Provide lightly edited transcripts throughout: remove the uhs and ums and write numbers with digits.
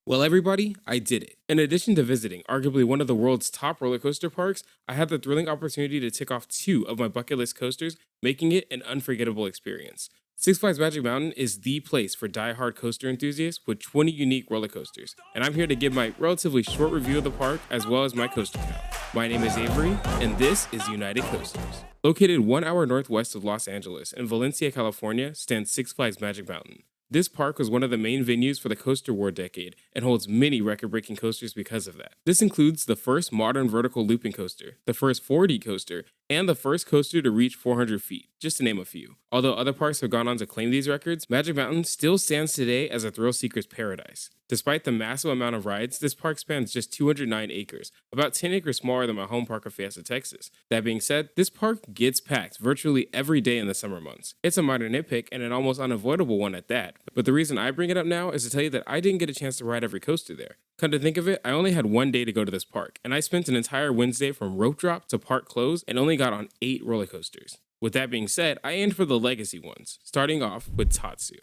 Well, everybody, I did it. In addition to visiting arguably one of the world's top roller coaster parks, I had the thrilling opportunity to tick off two of my bucket list coasters, making it an unforgettable experience. Six Flags Magic Mountain is the place for die-hard coaster enthusiasts with 20 unique roller coasters, and I'm here to give my relatively short review of the park as well as my coaster count. My name is Avery, and this is United Coasters. Located 1 hour northwest of Los Angeles in Valencia, California, stands Six Flags Magic Mountain. This park was one of the main venues for the Coaster War decade and holds many record breaking coasters because of that. This includes the first modern vertical looping coaster, the first 4D coaster, and the first coaster to reach 400 feet, just to name a few. Although other parks have gone on to claim these records, Magic Mountain still stands today as a thrill seeker's paradise. Despite the massive amount of rides, this park spans just 209 acres, about 10 acres smaller than my home park of Fiesta, Texas. That being said, this park gets packed virtually every day in the summer months. It's a minor nitpick and an almost unavoidable one at that, but the reason I bring it up now is to tell you that I didn't get a chance to ride every coaster there. Come to think of it, I only had one day to go to this park, and I spent an entire Wednesday from rope drop to park close and only got on 8 roller coasters. With that being said, I aimed for the legacy ones, starting off with Tatsu.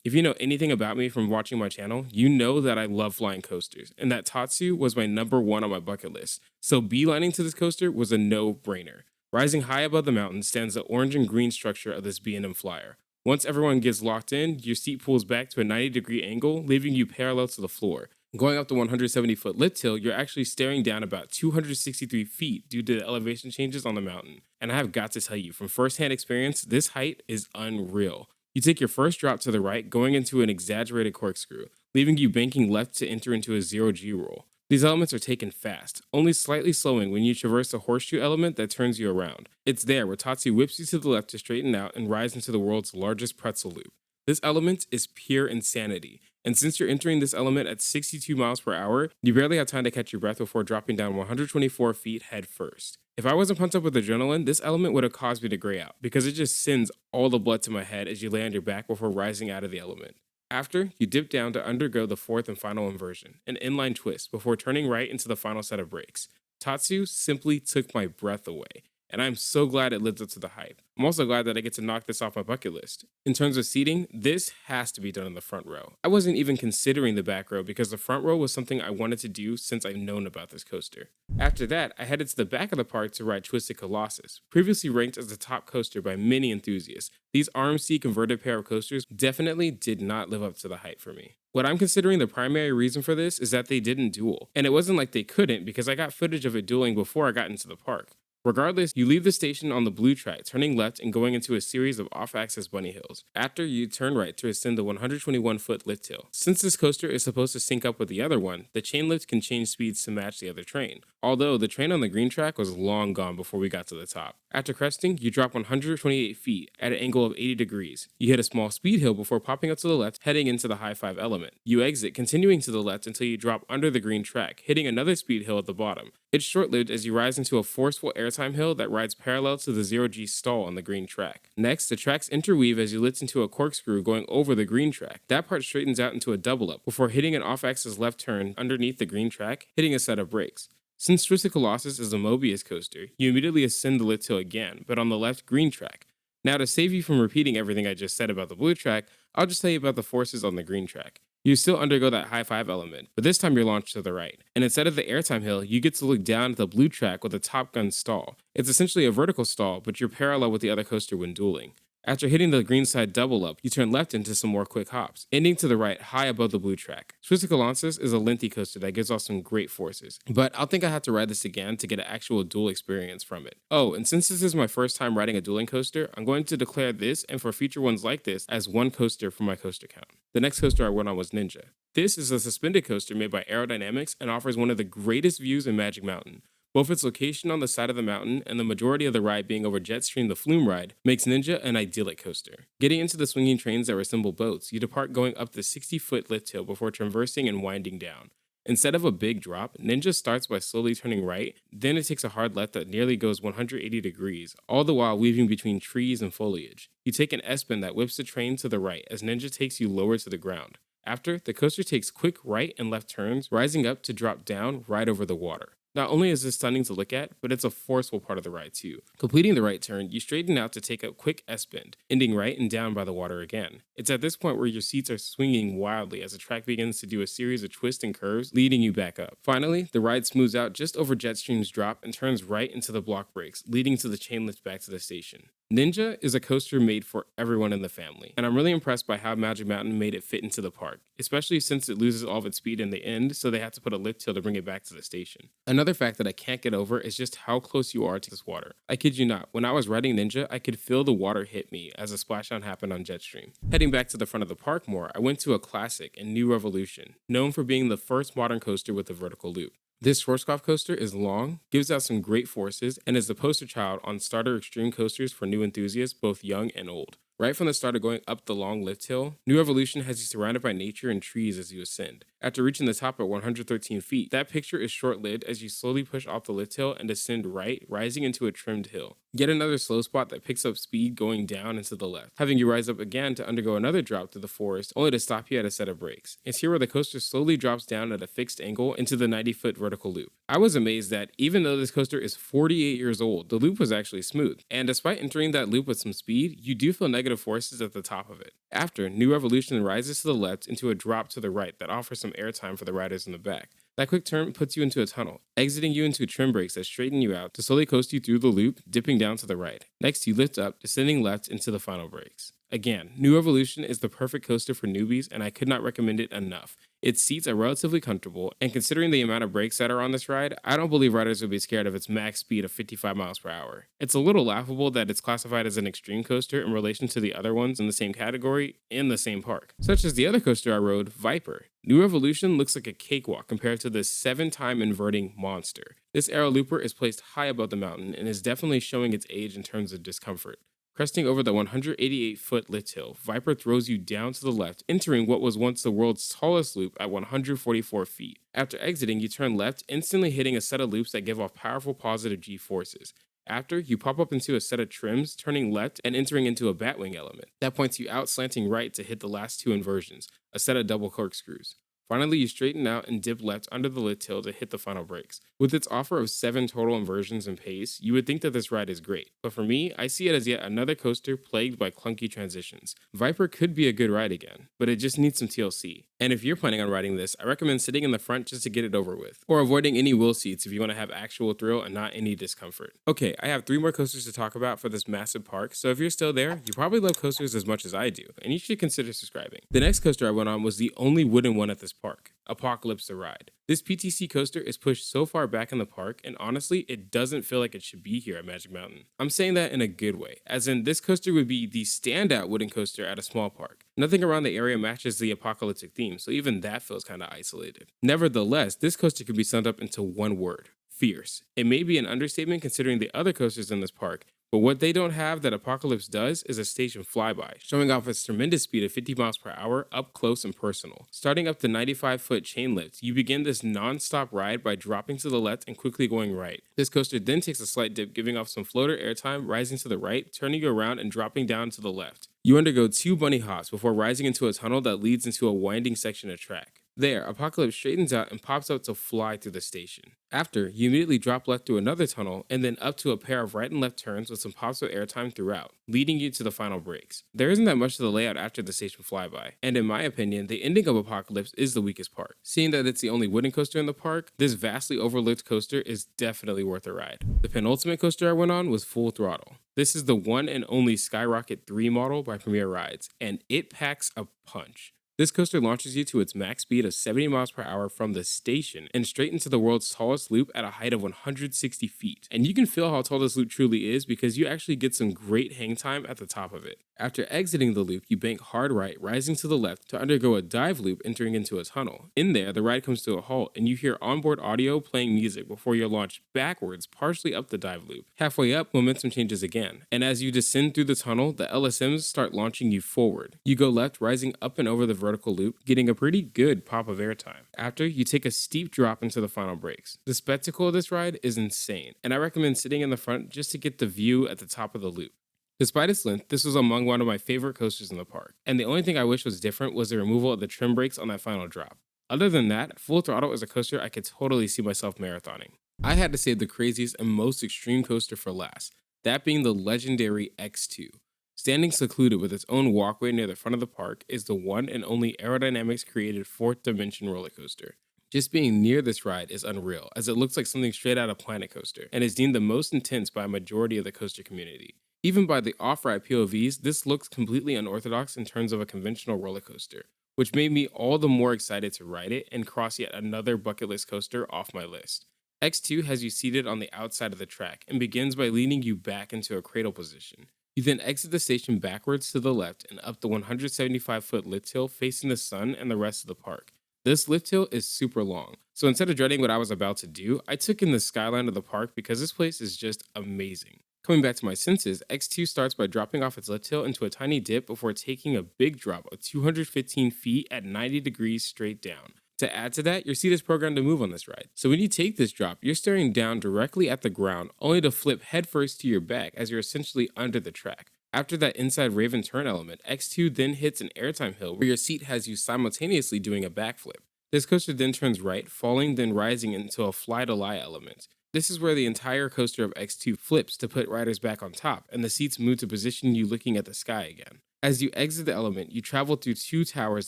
If you know anything about me from watching my channel, you know that I love flying coasters, and that Tatsu was my number one on my bucket list, so beelining to this coaster was a no-brainer. Rising high above the mountain stands the orange and green structure of this B&M Flyer. Once everyone gets locked in, your seat pulls back to a 90-degree angle, leaving you parallel to the floor. Going up the 170-foot lift hill, you're actually staring down about 263 feet due to the elevation changes on the mountain. And I have got to tell you, from firsthand experience, this height is unreal. You take your first drop to the right, going into an exaggerated corkscrew, leaving you banking left to enter into a zero-G roll. These elements are taken fast, only slightly slowing when you traverse the horseshoe element that turns you around. It's there where Tatsu whips you to the left to straighten out and rise into the world's largest pretzel loop. This element is pure insanity, and since you're entering this element at 62 miles per hour, you barely have time to catch your breath before dropping down 124 feet head first. If I wasn't pumped up with adrenaline, this element would have caused me to gray out, because it just sends all the blood to my head as you lay on your back before rising out of the element. After, you dip down to undergo the fourth and final inversion, an inline twist, before turning right into the final set of brakes. Tatsu simply took my breath away, and I'm so glad it lived up to the hype. I'm also glad that I get to knock this off my bucket list. In terms of seating, this has to be done in the front row. I wasn't even considering the back row because the front row was something I wanted to do since I've known about this coaster. After that, I headed to the back of the park to ride Twisted Colossus, previously ranked as the top coaster by many enthusiasts. These RMC converted pair of coasters definitely did not live up to the hype for me. What I'm considering the primary reason for this is that they didn't duel, and it wasn't like they couldn't because I got footage of it dueling before I got into the park. Regardless, you leave the station on the blue track, turning left and going into a series of off-axis bunny hills. After, you turn right to ascend the 121-foot lift hill. Since this coaster is supposed to sync up with the other one, the chain lift can change speeds to match the other train, although the train on the green track was long gone before we got to the top. After cresting, you drop 128 feet at an angle of 80 degrees. You hit a small speed hill before popping up to the left, heading into the high five element. You exit, continuing to the left until you drop under the green track, hitting another speed hill at the bottom. It's short-lived as you rise into a forceful airtime hill that rides parallel to the zero-G stall on the green track. Next, the tracks interweave as you lift into a corkscrew going over the green track. That part straightens out into a double-up before hitting an off-axis left turn underneath the green track, hitting a set of brakes. Since Twisted Colossus is a Mobius coaster, you immediately ascend the lift hill again, but on the left green track. Now, to save you from repeating everything I just said about the blue track, I'll just tell you about the forces on the green track. You still undergo that high five element, but this time you're launched to the right. And instead of the airtime hill, you get to look down at the blue track with a Top Gun stall. It's essentially a vertical stall, but you're parallel with the other coaster when dueling. After hitting the green side double up, you turn left into some more quick hops, ending to the right high above the blue track. Twisted Colossus is a lengthy coaster that gives off some great forces, but I'll think I have to ride this again to get an actual duel experience from it. Oh, and since this is my first time riding a dueling coaster, I'm going to declare this, and for future ones like this, as one coaster for my coaster count. The next coaster I went on was Ninja. This is a suspended coaster made by Aerodynamics and offers one of the greatest views in Magic Mountain. Both its location on the side of the mountain and the majority of the ride being over Jetstream the Flume ride makes Ninja an idyllic coaster. Getting into the swinging trains that resemble boats, you depart going up the 60-foot lift hill before traversing and winding down. Instead of a big drop, Ninja starts by slowly turning right, then it takes a hard left that nearly goes 180 degrees, all the while weaving between trees and foliage. You take an S-bend that whips the train to the right as Ninja takes you lower to the ground. After, the coaster takes quick right and left turns, rising up to drop down right over the water. Not only is this stunning to look at, but it's a forceful part of the ride too. Completing the right turn, you straighten out to take a quick S-bend, ending right and down by the water again. It's at this point where your seats are swinging wildly as the track begins to do a series of twists and curves, leading you back up. Finally, the ride smooths out just over Jetstream's drop and turns right into the block brakes, leading to the chain lift back to the station. Ninja is a coaster made for everyone in the family, and I'm really impressed by how Magic Mountain made it fit into the park, especially since it loses all of its speed in the end, so they had to put a lift hill to bring it back to the station. Another fact that I can't get over is just how close you are to this water. I kid you not, when I was riding Ninja, I could feel the water hit me as a splashdown happened on Jetstream. Heading back to the front of the park more, I went to a classic and New Revolution, known for being the first modern coaster with a vertical loop. This Schwarzkopf coaster is long, gives out some great forces, and is the poster child on starter extreme coasters for new enthusiasts, both young and old. Right from the start of going up the long lift hill, New Evolution has you surrounded by nature and trees as you ascend. After reaching the top at 113 feet, that picture is short-lived as you slowly push off the lift hill and descend right, rising into a trimmed hill. Yet another slow spot that picks up speed going down and to the left, having you rise up again to undergo another drop through the forest, only to stop you at a set of brakes. It's here where the coaster slowly drops down at a fixed angle into the 90-foot vertical loop. I was amazed that, even though this coaster is 48 years old, the loop was actually smooth. And despite entering that loop with some speed, you do feel negative forces at the top of it. After, New Revolution rises to the left into a drop to the right that offers some airtime for the riders in the back. That quick turn puts you into a tunnel, exiting you into trim brakes that straighten you out to slowly coast you through the loop, dipping down to the right. Next, you lift up, descending left into the final brakes. Again, New Evolution is the perfect coaster for newbies, and I could not recommend it enough. Its seats are relatively comfortable, and considering the amount of brakes that are on this ride, I don't believe riders would be scared of its max speed of 55 miles per hour. It's a little laughable that it's classified as an extreme coaster in relation to the other ones in the same category in the same park, such as the other coaster I rode, Viper. New Evolution looks like a cakewalk compared to this 7-time inverting monster. This aero looper is placed high above the mountain and is definitely showing its age in terms of discomfort. Cresting over the 188-foot lift hill, Viper throws you down to the left, entering what was once the world's tallest loop at 144 feet. After exiting, you turn left, instantly hitting a set of loops that give off powerful positive G-forces. After, you pop up into a set of trims, turning left and entering into a batwing element. That points you out slanting right to hit the last two inversions, a set of double corkscrews. Finally, you straighten out and dip left under the lift hill to hit the final brakes. With its offer of 7 total inversions and pace, you would think that this ride is great, but for me, I see it as yet another coaster plagued by clunky transitions. Viper could be a good ride again, but it just needs some TLC. And if you're planning on riding this, I recommend sitting in the front just to get it over with, or avoiding any wheel seats if you want to have actual thrill and not any discomfort. Okay, I have 3 more coasters to talk about for this massive park, so if you're still there, you probably love coasters as much as I do, and you should consider subscribing. The next coaster I went on was the only wooden one at this park, Apocalypse the Ride. This PTC coaster is pushed so far back in the park, and honestly, it doesn't feel like it should be here at Magic Mountain. I'm saying that in a good way, as in this coaster would be the standout wooden coaster at a small park. Nothing around the area matches the apocalyptic theme, so even that feels kinda isolated. Nevertheless, this coaster could be summed up into one word: fierce. It may be an understatement considering the other coasters in this park, but what they don't have that Apocalypse does is a station flyby, showing off its tremendous speed of 50 miles per hour up close and personal. Starting up the 95-foot chain lift, you begin this non-stop ride by dropping to the left and quickly going right. This coaster then takes a slight dip, giving off some floater airtime, rising to the right, turning you around and dropping down to the left. You undergo 2 bunny hops before rising into a tunnel that leads into a winding section of track. There, Apocalypse straightens out and pops out to fly through the station. After, you immediately drop left through another tunnel and then up to a pair of right and left turns with some pops of airtime throughout, leading you to the final brakes. There isn't that much to the layout after the station flyby, and in my opinion, the ending of Apocalypse is the weakest part. Seeing that it's the only wooden coaster in the park, this vastly overlooked coaster is definitely worth a ride. The penultimate coaster I went on was Full Throttle. This is the one and only Skyrocket 3 model by Premier Rides, and it packs a punch. This coaster launches you to its max speed of 70 miles per hour from the station and straight into the world's tallest loop at a height of 160 feet. And you can feel how tall this loop truly is because you actually get some great hang time at the top of it. After exiting the loop, you bank hard right, rising to the left to undergo a dive loop entering into a tunnel. In there, the ride comes to a halt and you hear onboard audio playing music before you're launched backwards, partially up the dive loop. Halfway up, momentum changes again, and as you descend through the tunnel, the LSMs start launching you forward. You go left, rising up and over the vertical loop, getting a pretty good pop of airtime. After, you take a steep drop into the final brakes. The spectacle of this ride is insane, and I recommend sitting in the front just to get the view at the top of the loop. Despite its length, this was among one of my favorite coasters in the park, and the only thing I wish was different was the removal of the trim brakes on that final drop. Other than that, Full Throttle is a coaster I could totally see myself marathoning. I had to save the craziest and most extreme coaster for last, that being the legendary X2. Standing secluded with its own walkway near the front of the park is the one and only aerodynamics created fourth dimension roller coaster. Just being near this ride is unreal, as it looks like something straight out of Planet Coaster, and is deemed the most intense by a majority of the coaster community. Even by the off-ride POVs, this looks completely unorthodox in terms of a conventional roller coaster, which made me all the more excited to ride it and cross yet another bucket list coaster off my list. X2 has you seated on the outside of the track and begins by leaning you back into a cradle position. You then exit the station backwards to the left and up the 175-foot lift hill facing the sun and the rest of the park. This lift hill is super long, so instead of dreading what I was about to do, I took in the skyline of the park because this place is just amazing. Coming back to my senses, X2 starts by dropping off its lift hill into a tiny dip before taking a big drop of 215 feet at 90 degrees straight down. To add to that, your seat is programmed to move on this ride. So when you take this drop, you're staring down directly at the ground, only to flip headfirst to your back as you're essentially under the track. After that inside Raven turn element, X2 then hits an airtime hill where your seat has you simultaneously doing a backflip. This coaster then turns right, falling then rising into a fly to lie element. This is where the entire coaster of X2 flips to put riders back on top, and the seats move to position you looking at the sky again. As you exit the element, you travel through two towers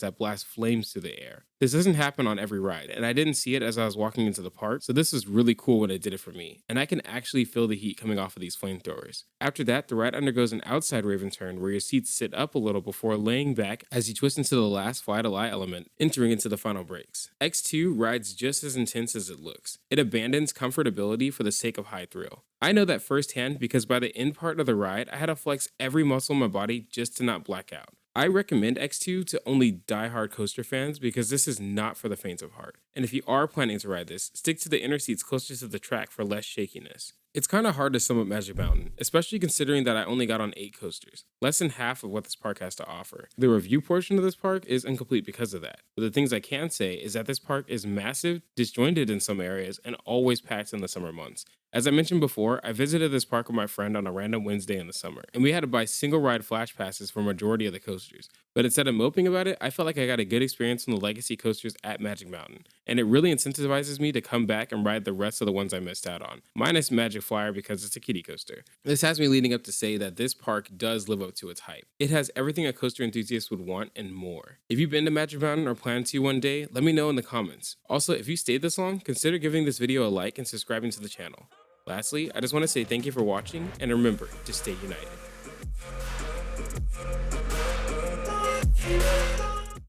that blast flames through the air. This doesn't happen on every ride, and I didn't see it as I was walking into the park, so this was really cool when it did it for me, and I can actually feel the heat coming off of these flamethrowers. After that, the ride undergoes an outside Raven turn where your seats sit up a little before laying back as you twist into the last fly to lie element, entering into the final brakes. X2 rides just as intense as it looks. It abandons comfortability for the sake of high thrill. I know that firsthand because by the end part of the ride, I had to flex every muscle in my body just to not black out. I recommend X2 to only die-hard coaster fans because this is not for the faint of heart. And if you are planning to ride this, stick to the inner seats closest to the track for less shakiness. It's kind of hard to sum up Magic Mountain, especially considering that I only got on 8 coasters, less than half of what this park has to offer. The review portion of this park is incomplete because of that, but the things I can say is that this park is massive, disjointed in some areas, and always packed in the summer months. As I mentioned before, I visited this park with my friend on a random Wednesday in the summer, and we had to buy single ride flash passes for a majority of the coasters. But instead of moping about it, I felt like I got a good experience on the legacy coasters at Magic Mountain, and it really incentivizes me to come back and ride the rest of the ones I missed out on, minus Magic Flyer because it's a kiddie coaster. This has me leading up to say that this park does live up to its hype. It has everything a coaster enthusiast would want and more. If you've been to Magic Mountain or plan to one day, let me know in the comments. Also, if you stayed this long, consider giving this video a like and subscribing to the channel. Lastly, I just want to say thank you for watching, and remember to stay united.